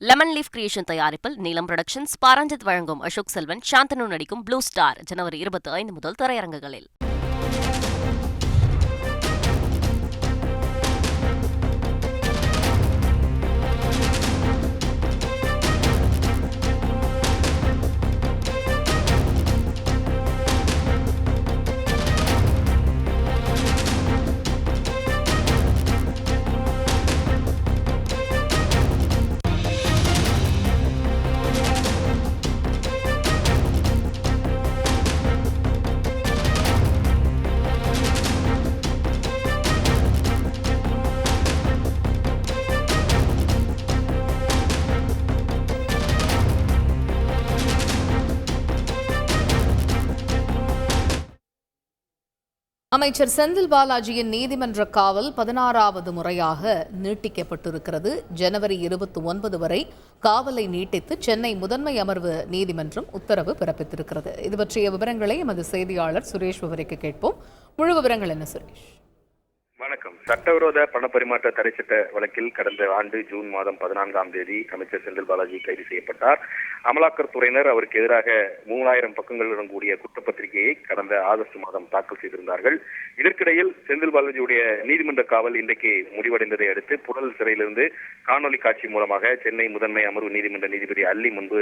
Lemon leaf creation தயாரிப்பில் நீலம் productions, Pa Ranjith வழங்கும் அசோக் செல்வன், சாந்தனு நடிக்கும் ப்ளூ ஸ்டார் ஜனவரி 25 முதல் திரையரங்குகளில். அமைச்சர் செந்தில் பாலாஜியின் நீதிமன்ற காவல் 16வது முறையாக நீட்டிக்கப்பட்டிருக்கிறது. ஜனவரி 29 வரை காவலை நீட்டித்து சென்னை முதன்மை அமர்வு நீதிமன்றம் உத்தரவு பிறப்பித்திருக்கிறது. இது பற்றிய விவரங்களை எமது செய்தியாளர் சுரேஷ் விவரிக்க கேட்போம். முழு விவரங்கள் என்ன சுரேஷ்? வணக்கம். சட்டவிரோத பணப்பரிமாற்ற தடை சட்ட வழக்கில் கடந்த ஆண்டு ஜூன் மாதம் 14ஆம் தேதி அமைச்சர் செந்தில் பாலாஜி கைது செய்யப்பட்டார். அமலாக்கத்துறையினர் அவருக்கு எதிராக 3000 பக்கங்களுடன் கூடிய குற்றப்பத்திரிகையை கடந்த ஆகஸ்ட் மாதம் தாக்கல் செய்திருந்தார்கள். இதற்கிடையில் செந்தில் பாலாஜியுடைய நீதிமன்ற காவல் இன்றைக்கு முடிவடைந்ததை அடுத்து புழல் சிறையிலிருந்து காணொலி காட்சி மூலமாக சென்னை முதன்மை அமர்வு நீதிமன்ற நீதிபதி அல்லி முன்பு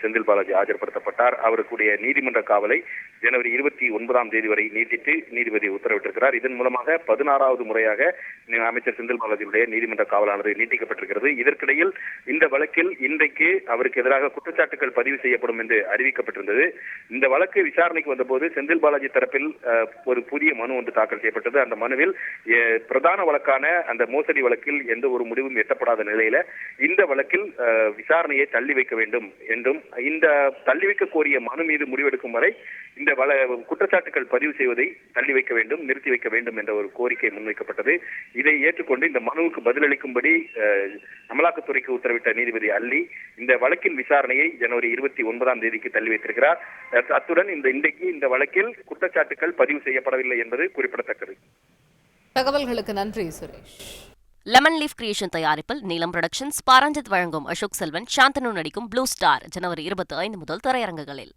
செந்தில் பாலாஜி ஆஜர்படுத்தப்பட்டார். அவருக்குடைய நீதிமன்ற காவலை ஜனவரி 29ஆம் தேதி வரை நீட்டித்து நீதிபதி உத்தரவிட்டிருக்கிறார். இதன் மூலமாக 16வது முறையாக அமைச்சர் செந்தில் பாலாஜியுடைய நீதிமன்ற காவலானது நீட்டிக்கப்பட்டிருக்கிறது. இதற்கிடையில் இந்த வழக்கில் இன்றைக்கு அவருக்கு எதிராக குற்றச்சாட்டுகள் பதிவு செய்யப்படும் என்று அறிவிக்கப்பட்டிருந்தது. இந்த வழக்கு விசாரணைக்கு வந்தபோது செந்தில் பாலாஜி தரப்பில் ஒரு புதிய மனு ஒன்று தாக்கல் செய்யப்பட்டது. அந்த மனுவில் பிரதான வழக்கான அந்த மோசடி வழக்கில் எந்த ஒரு முடிவும் எட்டப்படாத நிலையில இந்த வழக்கில் விசாரணையை தள்ளி வைக்க வேண்டும் என்றும், இந்த தள்ளி வைக்க கோரிய மனு மீது முடிவெடுக்கும் வரை இந்த குற்றச்சாட்டுகள் பதிவு செய்வதை தள்ளி வைக்க வேண்டும், நிறுத்தி வைக்க வேண்டும் என்ற ஒரு கோரிக்கை முன்வைக்கப்பட்டது. இதை ஏற்றுக்கொண்டு இந்த மனுவுக்கு பதிலளிக்கும்படி அமலாக்கத்துறைக்கு உத்தரவிட்ட நீதிபதி அல்லி இந்த வழக்கின் விசாரணையை ஜனவரி 29ஆம் தேதிக்கு தள்ளி வைத்திருக்கிறார். அத்துடன் இன்றைக்கு இந்த வழக்கில் குற்றச்சாட்டுகள் பதிவு செய்யப்படவில்லை என்பது குறிப்பிடத்தக்கது. தகவல்களுக்கு நன்றி சுரேஷ். லெமன் லீஃப் கிரியேஷன் தயாரிப்பில் நீலம் புரொடக்ஷன்ஸ், பாரஞ்சித் வழங்கும் அசோக் செல்வன், சாந்தனு நடிக்கும் ப்ளூ ஸ்டார் ஜனவரி 25 முதல் திரையரங்குகளில்.